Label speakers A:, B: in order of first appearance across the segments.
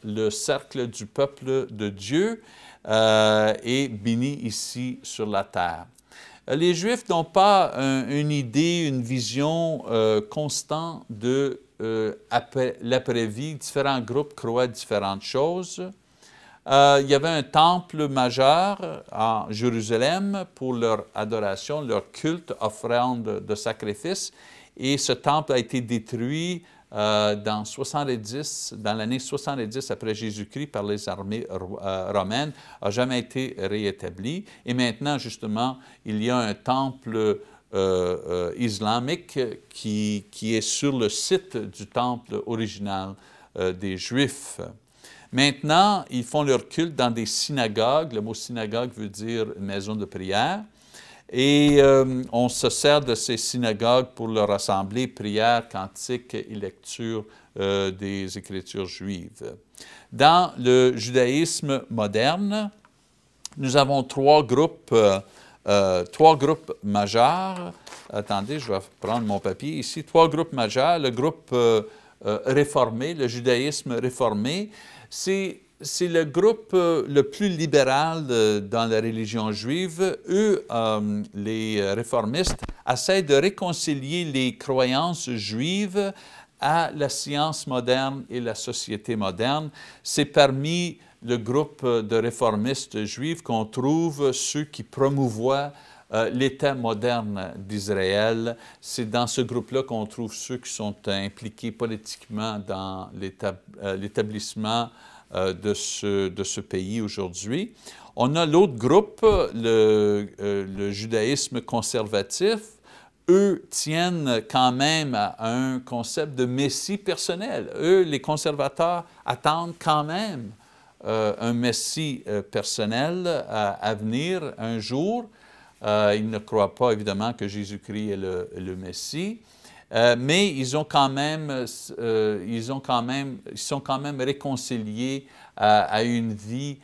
A: le cercle du peuple de Dieu et béni ici sur la terre. Les Juifs n'ont pas une idée, une vision constante de l'après-vie. Différents groupes croient différentes choses. Il y avait un temple majeur à Jérusalem pour leur adoration, leur culte, offrande de sacrifices. Et ce temple a été détruit dans l'année 70 après Jésus-Christ par les armées romaines, n'a jamais été réétabli. Et maintenant, justement, il y a un temple islamique qui est sur le site du temple original des Juifs. Maintenant, ils font leur culte dans des synagogues. Le mot synagogue veut dire maison de prière. Et on se sert de ces synagogues pour leur rassembler prières, cantiques et lecture des Écritures juives. Dans le judaïsme moderne, nous avons trois groupes majeurs. Attendez, je vais prendre mon papier ici. Trois groupes majeurs. Le groupe réformé, le judaïsme réformé, c'est le groupe le plus libéral dans la religion juive. Eux, les réformistes, essaient de réconcilier les croyances juives à la science moderne et la société moderne. C'est parmi le groupe de réformistes juifs qu'on trouve ceux qui promouvoient l'État moderne d'Israël. C'est dans ce groupe-là qu'on trouve ceux qui sont impliqués politiquement dans l'établissement de ce pays aujourd'hui. On a l'autre groupe, le judaïsme conservatif. Eux tiennent quand même à un concept de Messie personnel. Eux, les conservateurs, attendent quand même un Messie personnel à venir un jour. Ils ne croient pas évidemment que Jésus-Christ est le Messie. Mais ils sont quand même réconciliés à une vie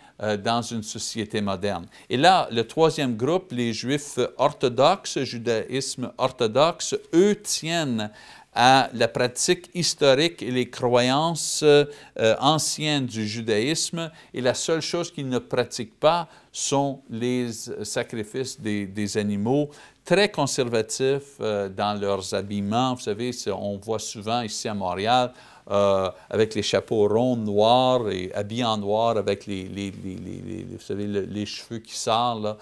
A: dans une société moderne. Et là, le troisième groupe, les Juifs orthodoxes, judaïsme orthodoxe, eux tiennent à la pratique historique et les croyances anciennes du judaïsme, et la seule chose qu'ils ne pratiquent pas sont les sacrifices des animaux, très conservatifs dans leurs habillements. Vous savez, on voit souvent ici à Montréal, avec les chapeaux ronds noirs et habillés en noir avec vous savez, les cheveux qui sortent, là.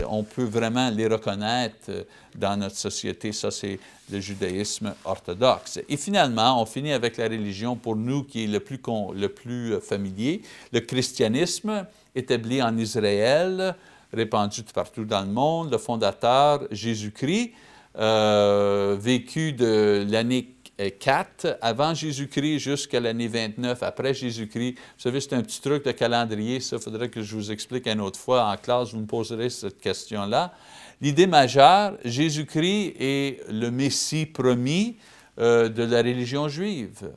A: On peut vraiment les reconnaître dans notre société. Ça, c'est le judaïsme orthodoxe. Et finalement, on finit avec la religion pour nous qui est le plus familier, le christianisme établi en Israël, répandu partout dans le monde, le fondateur Jésus-Christ, vécu de l'année 4 avant Jésus-Christ jusqu'à l'année 29 après Jésus-Christ. Vous savez, c'est un petit truc de calendrier, ça, il faudrait que je vous explique une autre fois en classe, vous me poserez cette question-là. L'idée majeure, Jésus-Christ est le Messie promis de la religion juive.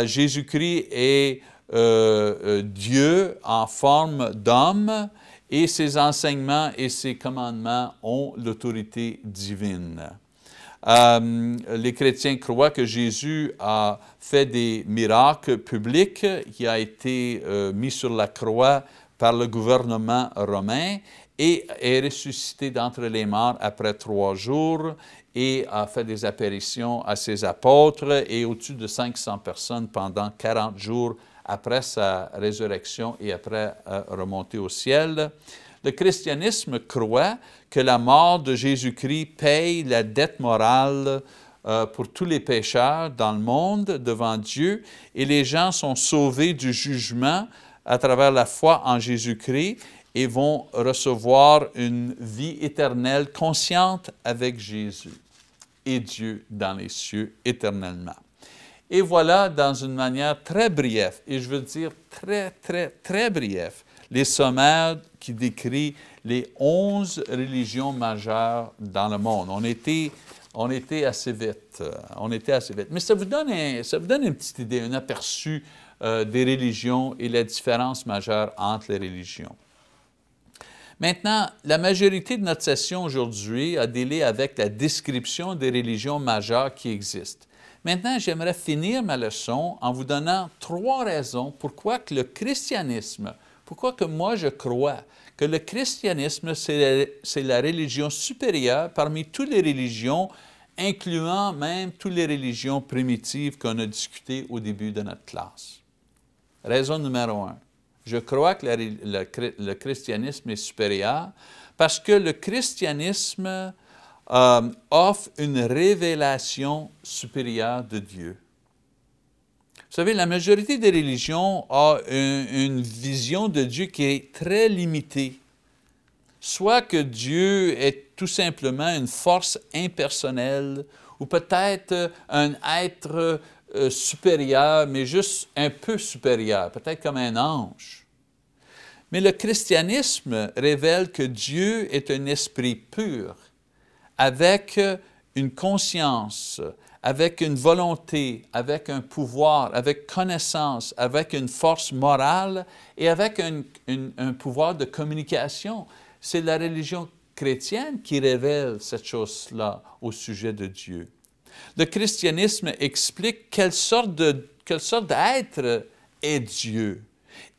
A: Jésus-Christ est Dieu en forme d'homme, et ses enseignements et ses commandements ont l'autorité divine. Les chrétiens croient que Jésus a fait des miracles publics, qui a été mis sur la croix par le gouvernement romain et est ressuscité d'entre les morts après 3 jours et a fait des apparitions à ses apôtres et au-dessus de 500 personnes pendant 40 jours après sa résurrection et après remonter au ciel. Le christianisme croit que la mort de Jésus-Christ paye la dette morale pour tous les pécheurs dans le monde devant Dieu, et les gens sont sauvés du jugement à travers la foi en Jésus-Christ et vont recevoir une vie éternelle consciente avec Jésus et Dieu dans les cieux éternellement. Et voilà, dans une manière très brève, et je veux dire très brève, les sommaires qui décrivent les 11 religions majeures dans le monde. On était assez vite. Mais ça vous donne une petite idée, un aperçu des religions et la différence majeure entre les religions. Maintenant, la majorité de notre session aujourd'hui a délai avec la description des religions majeures qui existent. Maintenant, j'aimerais finir ma leçon en vous donnant 3 raisons pourquoi que le christianisme, pourquoi que moi je crois que le christianisme, c'est la religion supérieure parmi toutes les religions, incluant même toutes les religions primitives qu'on a discutées au début de notre classe. Raison numéro 1. Je crois que le christianisme est supérieur parce que le christianisme offre une révélation supérieure de Dieu. Vous savez, la majorité des religions a une vision de Dieu qui est très limitée. Soit que Dieu est tout simplement une force impersonnelle, ou peut-être un être supérieur, mais juste un peu supérieur, peut-être comme un ange. Mais le christianisme révèle que Dieu est un esprit pur, avec une conscience, avec une volonté, avec un pouvoir, avec connaissance, avec une force morale et avec un pouvoir de communication. C'est la religion chrétienne qui révèle cette chose-là au sujet de Dieu. Le christianisme explique quelle sorte d'être est Dieu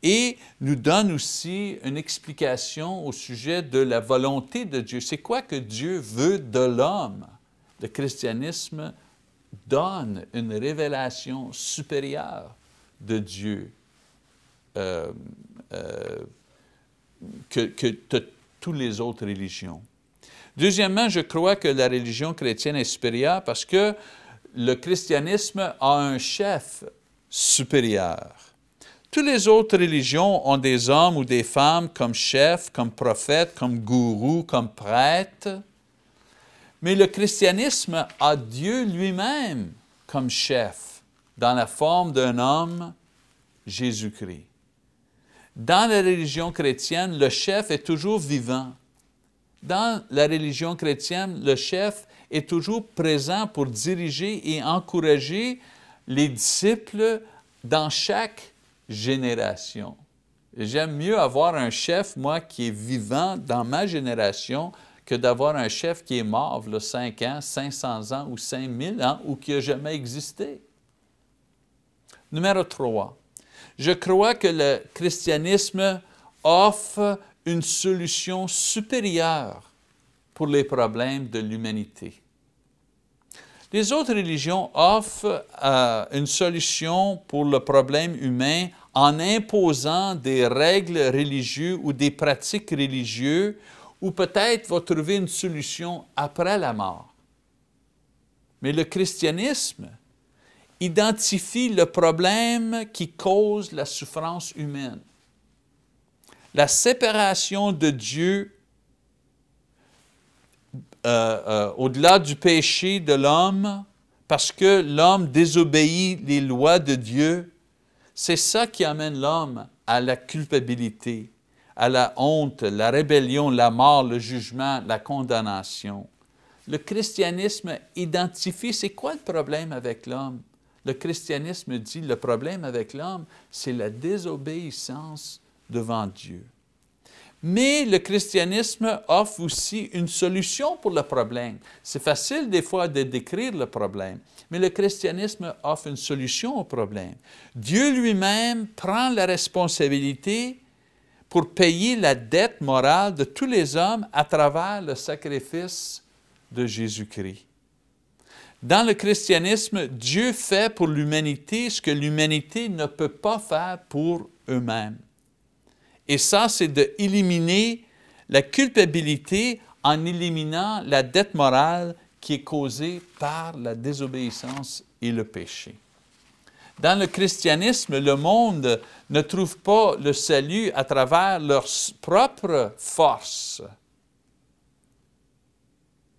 A: et nous donne aussi une explication au sujet de la volonté de Dieu. C'est quoi que Dieu veut de l'homme? Le christianisme donne une révélation supérieure de Dieu que toutes les autres religions. Deuxièmement, je crois que la religion chrétienne est supérieure parce que le christianisme a un chef supérieur. Toutes les autres religions ont des hommes ou des femmes comme chefs, comme prophètes, comme gourous, comme prêtres. Mais le christianisme a Dieu lui-même comme chef, dans la forme d'un homme, Jésus-Christ. Dans la religion chrétienne, le chef est toujours vivant. Dans la religion chrétienne, le chef est toujours présent pour diriger et encourager les disciples dans chaque génération. J'aime mieux avoir un chef, moi, qui est vivant dans ma génération, que d'avoir un chef qui est mort, là, 5 ans, 500 ans ou 5000 ans, ou qui n'a jamais existé. Numéro 3. Je crois que le christianisme offre une solution supérieure pour les problèmes de l'humanité. Les autres religions offrent une solution pour le problème humain en imposant des règles religieuses ou des pratiques religieuses ou peut-être va trouver une solution après la mort. Mais le christianisme identifie le problème qui cause la souffrance humaine. La séparation de Dieu au-delà du péché de l'homme, parce que l'homme désobéit les lois de Dieu, c'est ça qui amène l'homme à la culpabilité, à la honte, la rébellion, la mort, le jugement, la condamnation. Le christianisme identifie, c'est quoi le problème avec l'homme? Le christianisme dit, le problème avec l'homme, c'est la désobéissance devant Dieu. Mais le christianisme offre aussi une solution pour le problème. C'est facile des fois de décrire le problème, mais le christianisme offre une solution au problème. Dieu lui-même prend la responsabilité pour payer la dette morale de tous les hommes à travers le sacrifice de Jésus-Christ. Dans le christianisme, Dieu fait pour l'humanité ce que l'humanité ne peut pas faire pour eux-mêmes. Et ça, c'est d'éliminer la culpabilité en éliminant la dette morale qui est causée par la désobéissance et le péché. Dans le christianisme, le monde ne trouve pas le salut à travers leur propre force. Vous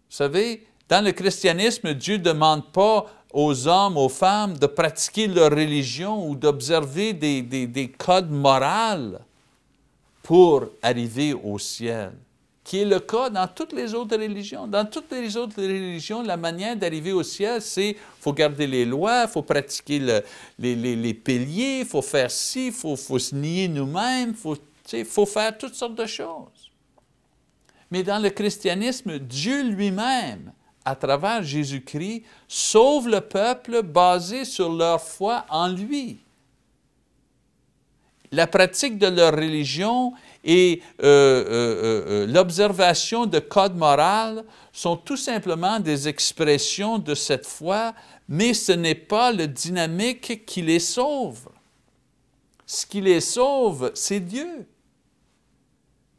A: savez, dans le christianisme, Dieu ne demande pas aux hommes, aux femmes de pratiquer leur religion ou d'observer des codes moraux pour arriver au ciel, qui est le cas dans toutes les autres religions. Dans toutes les autres religions, la manière d'arriver au ciel, c'est qu'il faut garder les lois, il faut pratiquer les piliers, il faut faire ci, il faut se nier nous-mêmes, il faut faire toutes sortes de choses. Mais dans le christianisme, Dieu lui-même à travers Jésus-Christ, sauve le peuple basé sur leur foi en lui. La pratique de leur religion et l'observation de codes moraux sont tout simplement des expressions de cette foi, mais ce n'est pas le dynamique qui les sauve. Ce qui les sauve, c'est Dieu.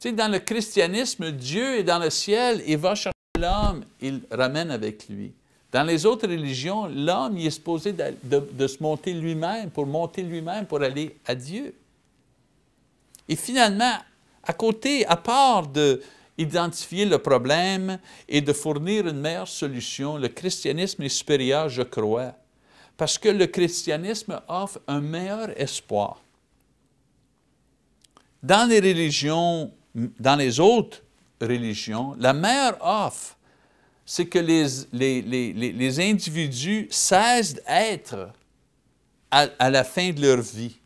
A: Tu sais, dans le christianisme, Dieu est dans le ciel, il va chercher l'homme, il ramène avec lui. Dans les autres religions, l'homme est supposé de se monter lui-même, pour aller à Dieu. Et finalement, à part d'identifier le problème et de fournir une meilleure solution, le christianisme est supérieur, je crois, parce que le christianisme offre un meilleur espoir. Dans les autres religions, la meilleure offre, c'est que les individus cessent d'être à la fin de leur vie.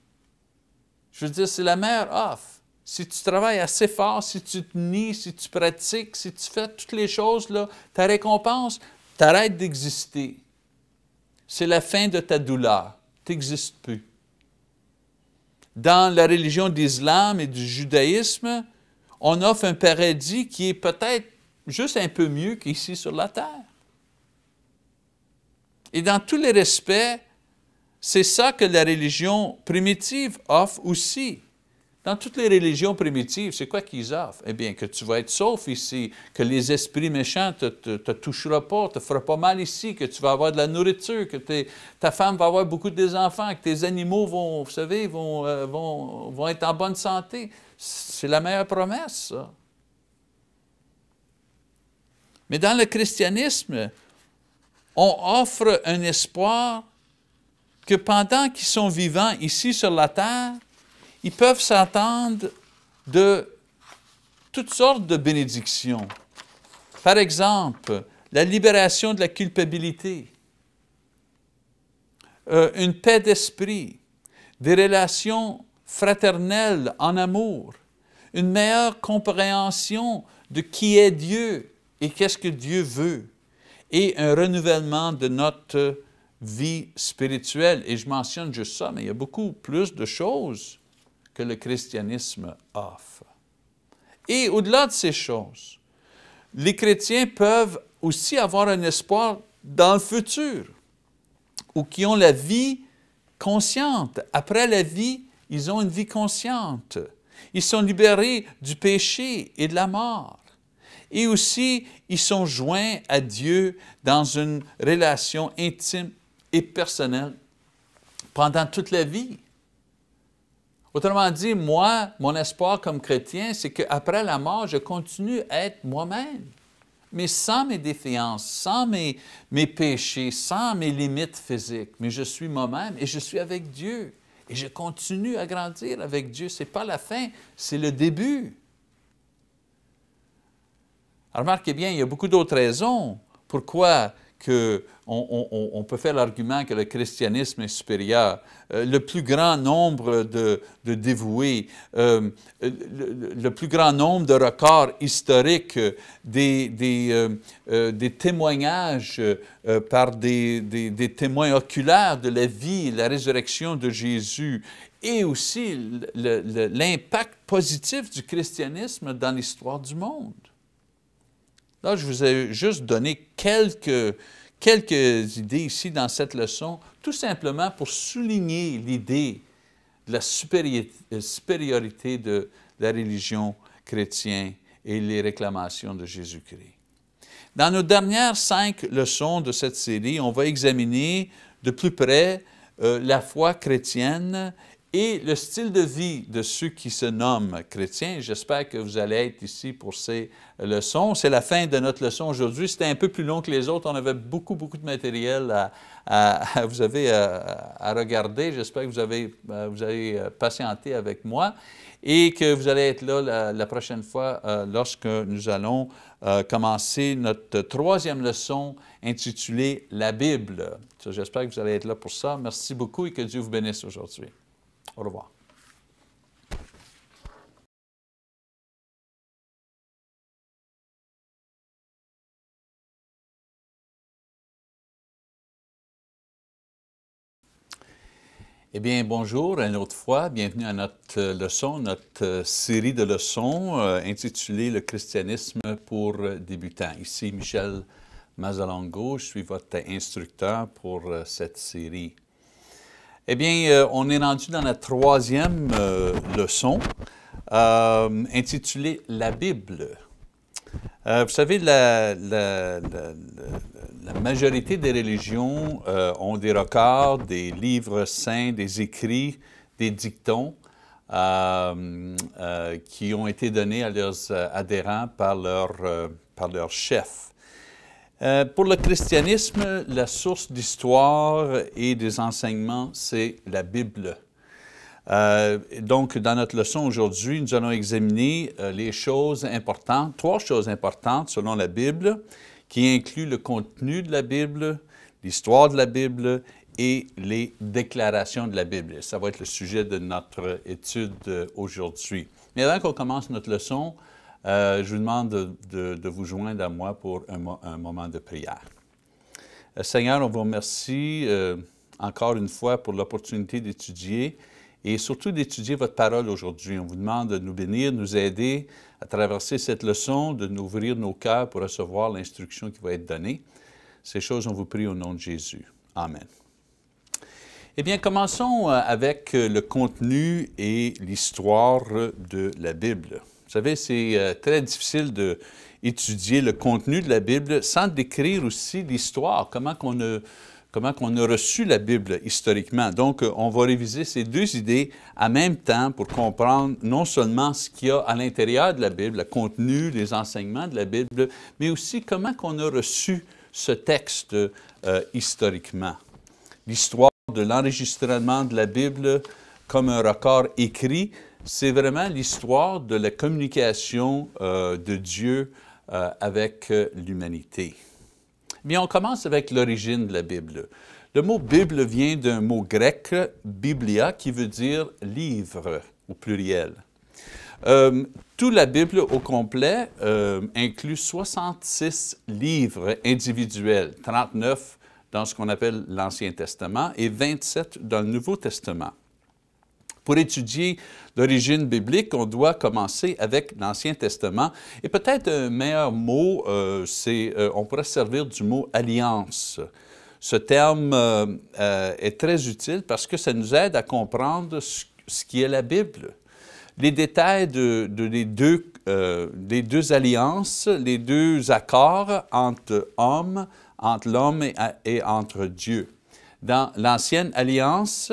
A: Je veux dire, c'est la meilleure offre. Si tu travailles assez fort, si tu te nies, si tu pratiques, si tu fais toutes les choses, là, ta récompense, tu arrêtes d'exister. C'est la fin de ta douleur. Tu n'existes plus. Dans la religion d'Islam et du judaïsme, on offre un paradis qui est peut-être juste un peu mieux qu'ici sur la terre. Et dans tous les respects, c'est ça que la religion primitive offre aussi. Dans toutes les religions primitives, c'est quoi qu'ils offrent? Eh bien, que tu vas être sauf ici, que les esprits méchants ne te toucheront pas, ne te feront pas mal ici, que tu vas avoir de la nourriture, que ta femme va avoir beaucoup de enfants, que tes animaux vont, vous savez, vont être en bonne santé. C'est la meilleure promesse, ça. Mais dans le christianisme, on offre un espoir que pendant qu'ils sont vivants ici sur la terre, ils peuvent s'attendre de toutes sortes de bénédictions. Par exemple, la libération de la culpabilité, une paix d'esprit, des relations fraternelles en amour, une meilleure compréhension de qui est Dieu et qu'est-ce que Dieu veut, et un renouvellement de notre vie spirituelle. Et je mentionne juste ça, mais il y a beaucoup plus de choses que le christianisme offre. Et au-delà de ces choses, les chrétiens peuvent aussi avoir un espoir dans le futur, ou qui ont la vie consciente. Après la vie, ils ont une vie consciente. Ils sont libérés du péché et de la mort. Et aussi, ils sont joints à Dieu dans une relation intime et personnelle pendant toute la vie. Autrement dit, moi, mon espoir comme chrétien, c'est qu'après la mort, je continue à être moi-même, mais sans mes défiances, sans mes péchés, sans mes limites physiques. Mais je suis moi-même et je suis avec Dieu. Et je continue à grandir avec Dieu. Ce n'est pas la fin, c'est le début. Alors, remarquez bien, il y a beaucoup d'autres raisons pourquoi on peut faire l'argument que le christianisme est supérieur. Le plus grand nombre de dévoués, le plus grand nombre de records historiques, des témoignages par des témoins oculaires de la vie et la résurrection de Jésus, et aussi l'impact positif du christianisme dans l'histoire du monde. Là, je vous ai juste donné quelques idées ici dans cette leçon, tout simplement pour souligner l'idée de la supériorité de la religion chrétienne et les réclamations de Jésus-Christ. Dans nos dernières 5 leçons de cette série, on va examiner de plus près la foi chrétienne et le style de vie de ceux qui se nomment chrétiens. J'espère que vous allez être ici pour ces leçons. C'est la fin de notre leçon aujourd'hui. C'était un peu plus long que les autres. On avait beaucoup de matériel à regarder. J'espère que vous allez patienter avec moi et que vous allez être là la prochaine fois lorsque nous allons commencer notre 3e leçon intitulée « La Bible ». J'espère que vous allez être là pour ça. Merci beaucoup et que Dieu vous bénisse aujourd'hui. Au revoir. Eh bien, bonjour une autre fois. Bienvenue à notre leçon, notre série de leçons intitulée « Le christianisme pour débutants ». Ici Michel Mazzalongo, je suis votre instructeur pour cette série. Eh bien, on est rendu dans la troisième leçon intitulée « La Bible ». Vous savez, la majorité des religions ont des records, des livres saints, des écrits, des dictons qui ont été donnés à leurs adhérents par leur chef. Pour le christianisme, la source d'histoire et des enseignements, c'est la Bible. Donc, dans notre leçon aujourd'hui, nous allons examiner les choses importantes, 3 choses importantes selon la Bible, qui incluent le contenu de la Bible, l'histoire de la Bible et les déclarations de la Bible. Ça va être le sujet de notre étude aujourd'hui. Mais avant qu'on commence notre leçon, je vous demande de vous joindre à moi pour un moment de prière. Seigneur, on vous remercie encore une fois pour l'opportunité d'étudier et surtout d'étudier votre parole aujourd'hui. On vous demande de nous bénir, de nous aider à traverser cette leçon, de nous ouvrir nos cœurs pour recevoir l'instruction qui va être donnée. Ces choses, on vous prie au nom de Jésus. Amen. Eh bien, commençons avec le contenu et l'histoire de la Bible. Vous savez, c'est très difficile d'étudier le contenu de la Bible sans décrire aussi l'histoire, comment on a reçu la Bible historiquement. Donc, on va réviser ces 2 idées en même temps pour comprendre non seulement ce qu'il y a à l'intérieur de la Bible, le contenu, les enseignements de la Bible, mais aussi comment on a reçu ce texte historiquement. L'histoire de l'enregistrement de la Bible comme un record écrit, c'est vraiment l'histoire de la communication de Dieu avec l'humanité. Bien, on commence avec l'origine de la Bible. Le mot « Bible » vient d'un mot grec, « biblia », qui veut dire « livre » au pluriel. Toute la Bible au complet inclut 66 livres individuels, 39 dans ce qu'on appelle l'Ancien Testament et 27 dans le Nouveau Testament. Pour étudier l'origine biblique, on doit commencer avec l'Ancien Testament. Et peut-être un meilleur mot, on pourrait servir du mot « alliance ». Ce terme est très utile parce que ça nous aide à comprendre ce qui est la Bible. Les détails des 2 alliances, les 2 accords entre hommes, entre l'homme et entre Dieu. Dans l'Ancienne Alliance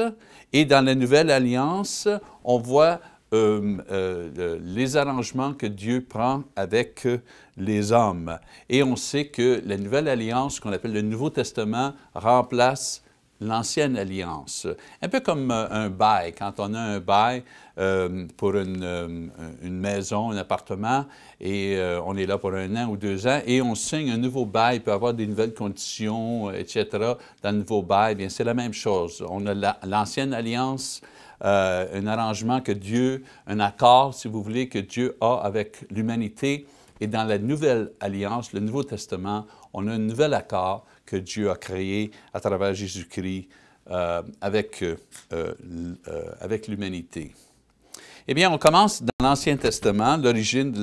A: et dans la Nouvelle Alliance, on voit les arrangements que Dieu prend avec les hommes. Et on sait que la Nouvelle Alliance, qu'on appelle le Nouveau Testament, remplace l'Ancienne Alliance. Un peu comme un bail. Quand on a un bail pour une maison, un appartement, et on est là pour 1 an ou 2 ans, et on signe un nouveau bail, il peut y avoir des nouvelles conditions, etc. Dans le nouveau bail, bien c'est la même chose. On a l'Ancienne Alliance, un arrangement que Dieu, un accord, si vous voulez, que Dieu a avec l'humanité. Et dans la Nouvelle Alliance, le Nouveau Testament, on a un nouvel accord que Dieu a créé à travers Jésus-Christ avec l'humanité. Eh bien, on commence dans l'Ancien Testament, l'origine de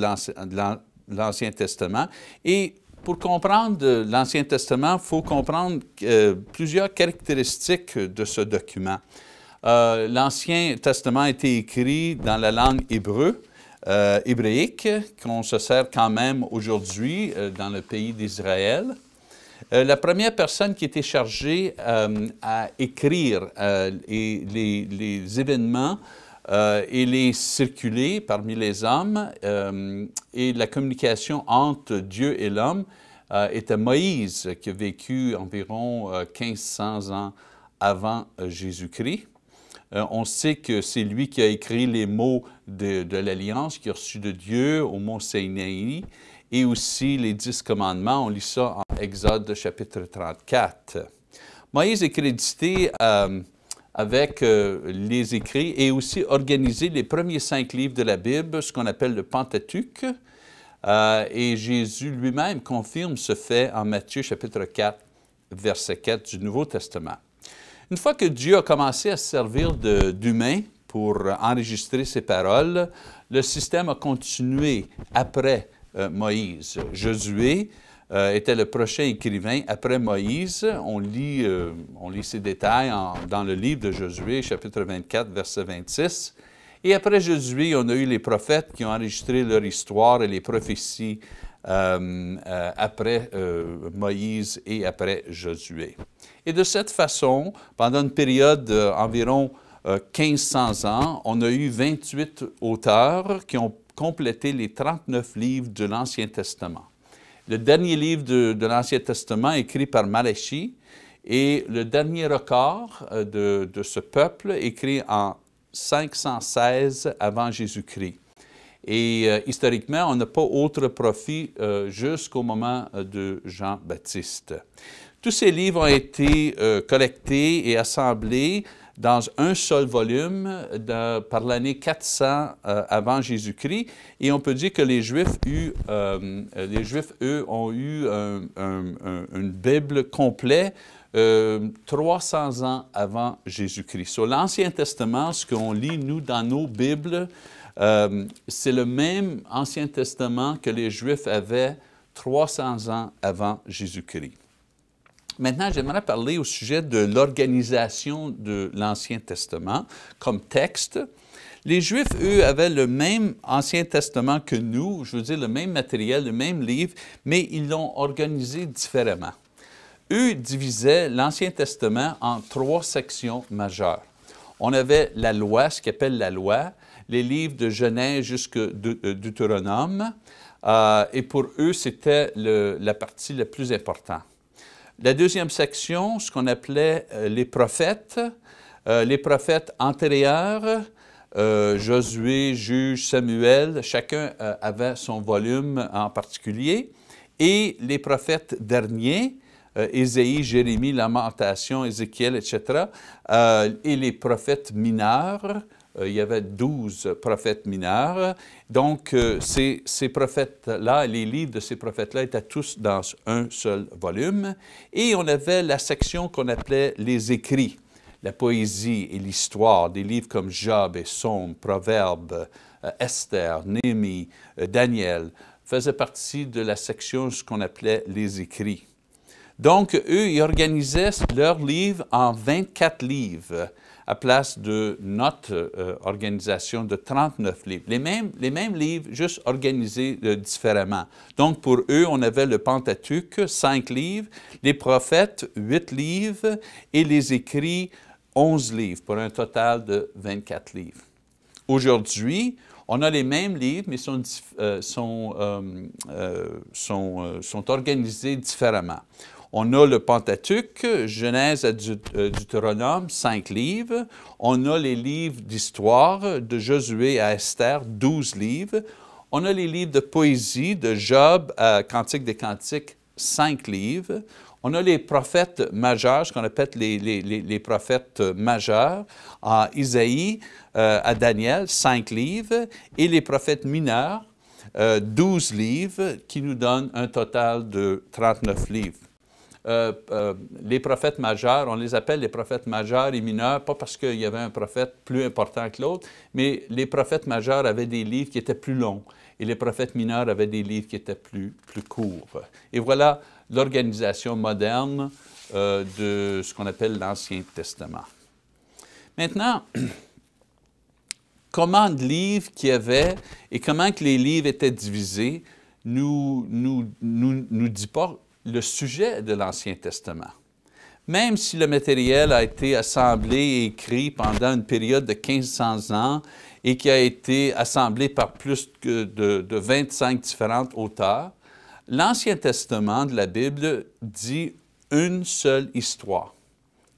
A: l'Ancien Testament. Et pour comprendre l'Ancien Testament, il faut comprendre plusieurs caractéristiques de ce document. L'Ancien Testament a été écrit dans la langue hébraïque, qu'on se sert quand même aujourd'hui dans le pays d'Israël. La première personne qui était chargée à écrire les événements et les circuler parmi les hommes et la communication entre Dieu et l'homme était Moïse, qui a vécu environ 1500 ans avant Jésus-Christ. On sait que c'est lui qui a écrit les mots de l'Alliance qu'il a reçus de Dieu au mont Sinaï et aussi les 10 commandements. On lit ça en Exode chapitre 34. Moïse est crédité avec les écrits et aussi organisé les premiers 5 livres de la Bible, ce qu'on appelle le Pentateuque. Et Jésus lui-même confirme ce fait en Matthieu chapitre 4, verset 4 du Nouveau Testament. Une fois que Dieu a commencé à se servir d'humains pour enregistrer ses paroles, le système a continué après Moïse. Josué était le prochain écrivain après Moïse. On lit ces détails dans le livre de Josué, chapitre 24, verset 26. Et après Josué, on a eu les prophètes qui ont enregistré leur histoire et les prophéties après Moïse et après Josué. Et de cette façon, pendant une période d'environ 1500 ans, on a eu 28 auteurs qui ont complété les 39 livres de l'Ancien Testament. Le dernier livre de l'Ancien Testament écrit par Malachie et le dernier record de ce peuple écrit en 516 avant Jésus-Christ. Et historiquement, on n'a pas autre prophétie jusqu'au moment de Jean-Baptiste. Tous ces livres ont été collectés et assemblés dans un seul volume par l'année 400 avant Jésus-Christ. Et on peut dire que les Juifs, eux, ont eu une Bible complète 300 ans avant Jésus-Christ. Sur l'Ancien Testament, ce qu'on lit, nous, dans nos Bibles, c'est le même Ancien Testament que les Juifs avaient 300 ans avant Jésus-Christ. Maintenant, j'aimerais parler au sujet de l'organisation de l'Ancien Testament comme texte. Les Juifs, eux, avaient le même Ancien Testament que nous, je veux dire le même matériel, le même livre, mais ils l'ont organisé différemment. Eux divisaient l'Ancien Testament en 3 sections majeures. On avait la loi, ce qu'ils appellent la loi, les livres de Genèse jusqu'à Deutéronome, et pour eux, c'était la partie la plus importante. La deuxième section, ce qu'on appelait les prophètes antérieurs, Josué, Juge, Samuel, chacun avait son volume en particulier, et les prophètes derniers, Ésaïe, Jérémie, Lamentation, Ézéchiel, etc., et les prophètes mineurs. Il y avait 12 prophètes mineurs. Donc, ces prophètes-là, les livres de ces prophètes-là étaient tous dans un seul volume. Et on avait la section qu'on appelait les écrits, la poésie et l'histoire, des livres comme Job et Psaumes, Proverbes, Esther, Néhémie, Daniel, faisaient partie de la section ce qu'on appelait les écrits. Donc, eux, ils organisaient leurs livres en 24 livres, à place de notre organisation de 39 livres. Les mêmes livres, juste organisés différemment. Donc, pour eux, on avait le Pentateuque, 5 livres, les prophètes, 8 livres, et les écrits, 11 livres, pour un total de 24 livres. Aujourd'hui, on a les mêmes livres, mais sont organisés différemment. On a le Pentateuque, Genèse à Deutéronome, 5 livres. On a les livres d'histoire de Josué à Esther, 12 livres. On a les livres de poésie de Job à Cantique des Cantiques, 5 livres. On a les prophètes majeurs, ce qu'on appelle les prophètes majeurs, à Isaïe, à Daniel, 5 livres. Et les prophètes mineurs, 12 livres, qui nous donnent un total de 39 livres. Les prophètes majeurs, on les appelle les prophètes majeurs et mineurs, pas parce qu'il y avait un prophète plus important que l'autre, mais les prophètes majeurs avaient des livres qui étaient plus longs et les prophètes mineurs avaient des livres qui étaient plus courts. Et voilà l'organisation moderne de ce qu'on appelle l'Ancien Testament. Maintenant, comment de livres qu'il y avait et comment que les livres étaient divisés nous dit pas le sujet de l'Ancien Testament. Même si le matériel a été assemblé et écrit pendant une période de 1500 ans et qui a été assemblé par plus de 25 différents auteurs, l'Ancien Testament de la Bible dit une seule histoire.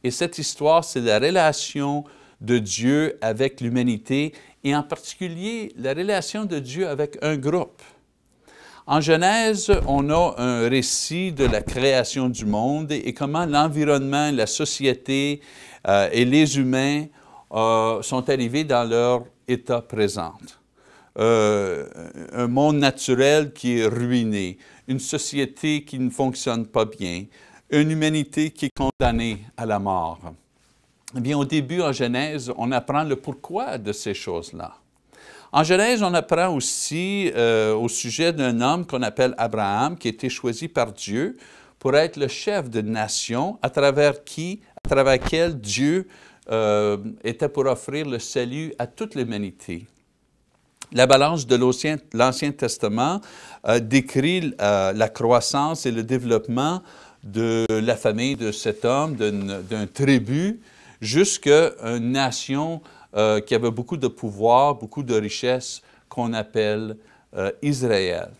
A: Et cette histoire, c'est la relation de Dieu avec l'humanité et en particulier la relation de Dieu avec un groupe. En Genèse, on a un récit de la création du monde et comment l'environnement, la société et les humains sont arrivés dans leur état présent. Un monde naturel qui est ruiné, une société qui ne fonctionne pas bien, une humanité qui est condamnée à la mort. Eh bien, au début, en Genèse, on apprend le pourquoi de ces choses-là. En Genèse, on apprend aussi au sujet d'un homme qu'on appelle Abraham, qui a été choisi par Dieu pour être le chef d'une nation à travers laquelle Dieu était pour offrir le salut à toute l'humanité. La balance de l'Ancien Testament décrit la croissance et le développement de la famille de cet homme, d'un tribu, jusqu'à une nation qui avait beaucoup de pouvoir, beaucoup de richesses, qu'on appelle Israël.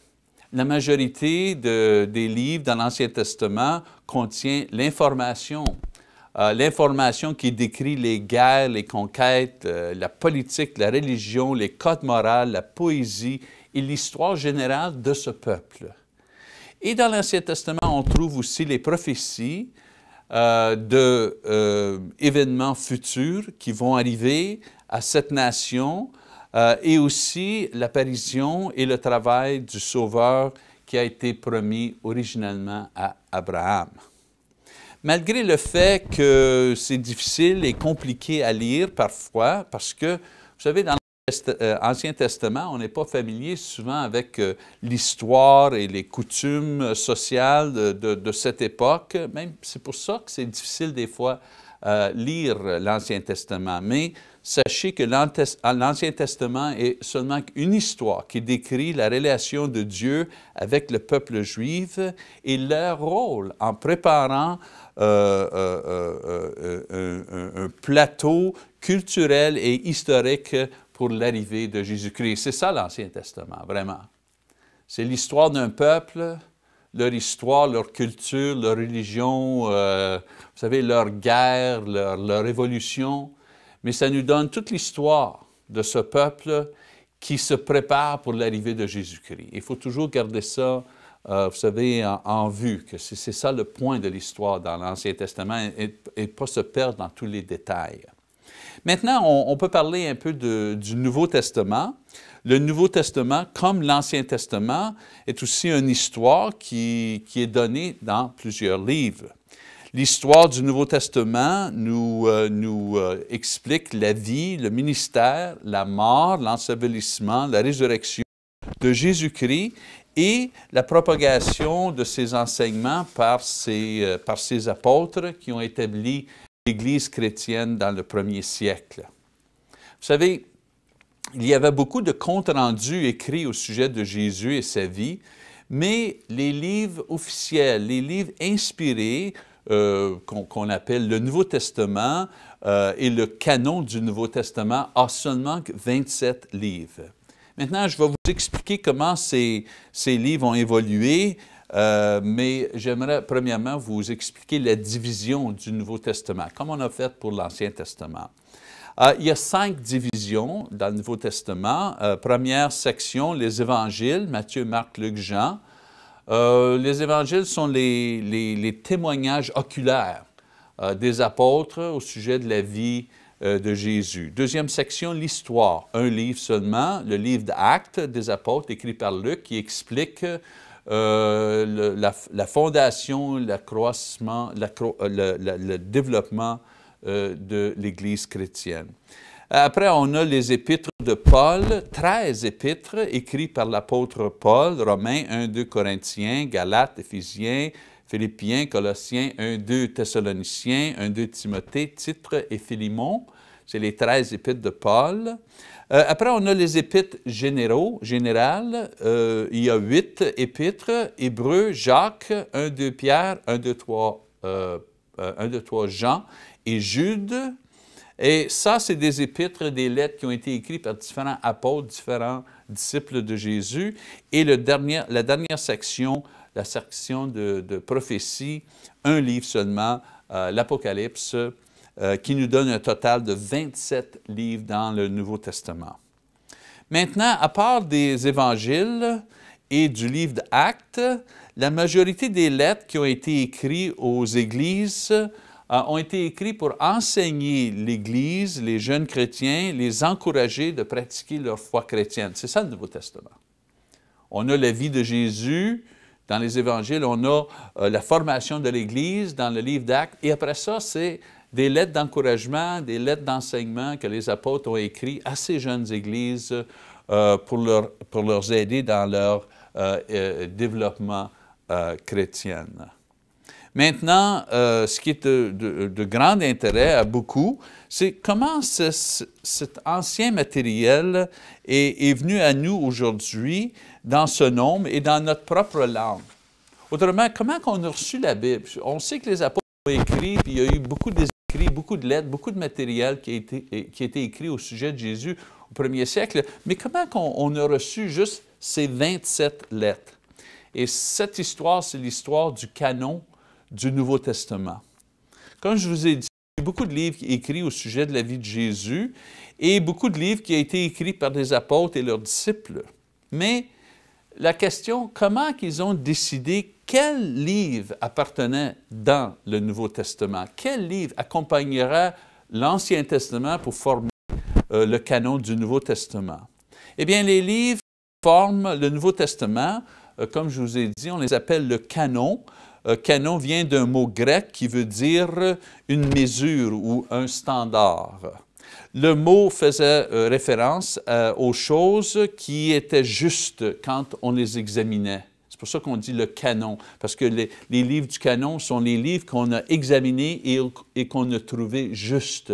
A: La majorité des livres dans l'Ancien Testament contient l'information. L'information qui décrit les guerres, les conquêtes, la politique, la religion, les codes moraux, la poésie et l'histoire générale de ce peuple. Et dans l'Ancien Testament, on trouve aussi les prophéties d'événements futurs qui vont arriver à cette nation et aussi l'apparition et le travail du Sauveur qui a été promis originellement à Abraham. Malgré le fait que c'est difficile et compliqué à lire parfois, parce que, vous savez, dans l'Ancien Testament, on n'est pas familier souvent avec l'histoire et les coutumes sociales de cette époque. Même c'est pour ça que c'est difficile des fois lire l'Ancien Testament. Mais sachez que l'Ancien Testament est seulement une histoire qui décrit la relation de Dieu avec le peuple juif et leur rôle en préparant un plateau culturel et historique pour l'arrivée de Jésus-Christ. C'est ça l'Ancien Testament, vraiment. C'est l'histoire d'un peuple, leur histoire, leur culture, leur religion, vous savez, leur guerre, leur évolution. Mais ça nous donne toute l'histoire de ce peuple qui se prépare pour l'arrivée de Jésus-Christ. Il faut toujours garder ça, vous savez, en vue, que c'est ça le point de l'histoire dans l'Ancien Testament et pas se perdre dans tous les détails. Maintenant, on peut parler un peu du Nouveau Testament. Le Nouveau Testament, comme l'Ancien Testament, est aussi une histoire qui est donnée dans plusieurs livres. L'histoire du Nouveau Testament nous explique la vie, le ministère, la mort, l'ensevelissement, la résurrection de Jésus-Christ et la propagation de ses enseignements par ses apôtres qui ont établi l'Église chrétienne dans le premier siècle. Vous savez, il y avait beaucoup de comptes rendus écrits au sujet de Jésus et sa vie, mais les livres officiels, les livres inspirés, qu'on appelle le Nouveau Testament et le canon du Nouveau Testament, a seulement 27 livres. Maintenant, je vais vous expliquer comment ces livres ont évolué, mais j'aimerais premièrement vous expliquer la division du Nouveau Testament, comme on a fait pour l'Ancien Testament. Il y a 5 divisions dans le Nouveau Testament. Première section, les évangiles, Matthieu, Marc, Luc, Jean. Les évangiles sont les témoignages oculaires des apôtres au sujet de la vie de Jésus. Deuxième section, l'histoire. Un livre seulement, le livre d'Actes des apôtres, écrit par Luc, qui explique la fondation, l'accroissement, le développement de l'Église chrétienne. Après, on a les épîtres de Paul, 13 épîtres écrits par l'apôtre Paul, Romains, 1, 2 Corinthiens, Galates, Éphésiens, Philippiens, Colossiens, 1, 2 Thessaloniciens, 1, 2 Timothée, Titre et Philémon. C'est les 13 épîtres de Paul. Après, on a les épîtres générales. Il y a 8 épîtres, Hébreux, Jacques, 1, 2 Pierre, 1, 2, 3 Jean et Jude. Et ça, c'est des épîtres, des lettres qui ont été écrites par différents apôtres, différents disciples de Jésus. Et la dernière section, la section de prophétie, un livre seulement, l'Apocalypse, qui nous donne un total de 27 livres dans le Nouveau Testament. Maintenant, à part des évangiles et du livre d'Actes, la majorité des lettres qui ont été écrites aux églises ont été écrits pour enseigner l'Église, les jeunes chrétiens, les encourager de pratiquer leur foi chrétienne. C'est ça le Nouveau Testament. On a la vie de Jésus dans les Évangiles, on a la formation de l'Église dans le livre d'Actes, et après ça, c'est des lettres d'encouragement, des lettres d'enseignement que les apôtres ont écrites à ces jeunes églises pour leur aider dans leur développement chrétien. Maintenant, ce qui est de grand intérêt à beaucoup, c'est comment cet ancien matériel est venu à nous aujourd'hui dans ce nombre et dans notre propre langue. Autrement, comment on a reçu la Bible? On sait que les apôtres ont écrit, puis il y a eu beaucoup d'écrits, beaucoup de lettres, beaucoup de matériel qui a été écrit au sujet de Jésus au premier siècle, mais comment on a reçu juste ces 27 lettres? Et cette histoire, c'est l'histoire du canon du Nouveau Testament. Comme je vous ai dit, il y a beaucoup de livres écrits au sujet de la vie de Jésus et beaucoup de livres qui ont été écrits par des apôtres et leurs disciples. Mais la question, comment ils ont décidé quel livre appartenait dans le Nouveau Testament? Quel livre accompagnerait l'Ancien Testament pour former le canon du Nouveau Testament? Eh bien, les livres qui forment le Nouveau Testament, comme je vous ai dit, on les appelle le canon. Canon vient d'un mot grec qui veut dire une mesure ou un standard. Le mot faisait référence aux choses qui étaient justes quand on les examinait. C'est pour ça qu'on dit le canon, parce que les livres du canon sont les livres qu'on a examinés et qu'on a trouvés justes.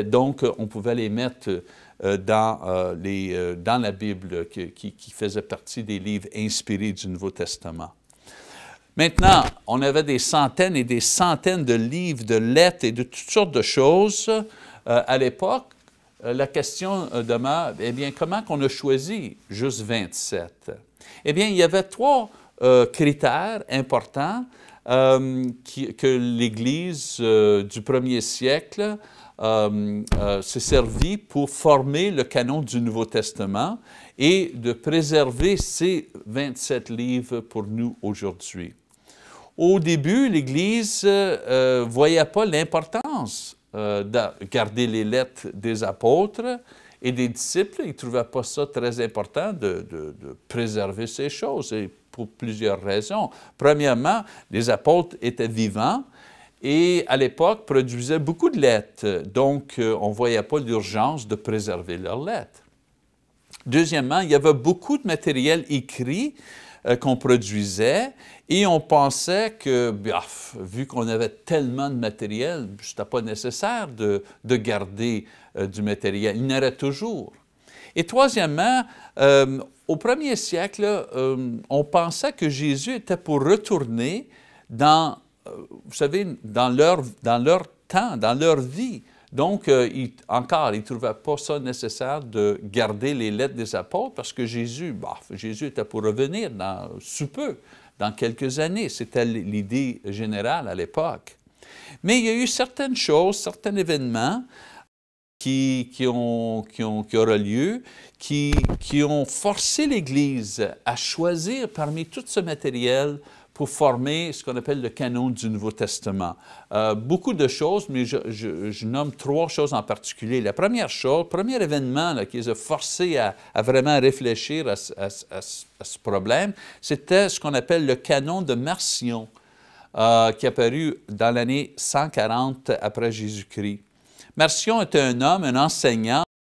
A: Donc, on pouvait les mettre dans la Bible qui faisait partie des livres inspirés du Nouveau Testament. Maintenant, on avait des centaines et des centaines de livres, de lettres et de toutes sortes de choses à l'époque. La question demeure, eh bien, comment qu'on a choisi juste 27? Eh bien, il y avait trois critères importants que l'Église du premier siècle s'est servie pour former le canon du Nouveau Testament et de préserver ces 27 livres pour nous aujourd'hui. Au début, l'Église ne voyait pas l'importance de garder les lettres des apôtres et des disciples. Ils ne trouvaient pas ça très important de préserver ces choses, et pour plusieurs raisons. Premièrement, les apôtres étaient vivants et à l'époque produisaient beaucoup de lettres, donc on ne voyait pas l'urgence de préserver leurs lettres. Deuxièmement, il y avait beaucoup de matériel écrit qu'on produisait et on pensait que, vu qu'on avait tellement de matériel, ce n'était pas nécessaire de garder du matériel. Il y en aurait toujours. Et troisièmement, au premier siècle, on pensait que Jésus était pour retourner dans, vous savez, dans leur temps, dans leur vie. Donc, ils ne trouvaient pas ça nécessaire de garder les lettres des apôtres parce que Jésus était pour revenir sous peu, dans quelques années. C'était l'idée générale à l'époque. Mais il y a eu certaines choses, certains événements qui auraient lieu, qui ont forcé l'Église à choisir parmi tout ce matériel pour former ce qu'on appelle le canon du Nouveau Testament. Beaucoup de choses, mais je nomme trois choses en particulier. La première chose, le premier événement qui les a forcés à vraiment réfléchir à ce problème, c'était ce qu'on appelle le canon de Marcion, qui est apparu dans l'année 140 après Jésus-Christ. Marcion était un homme, un enseignant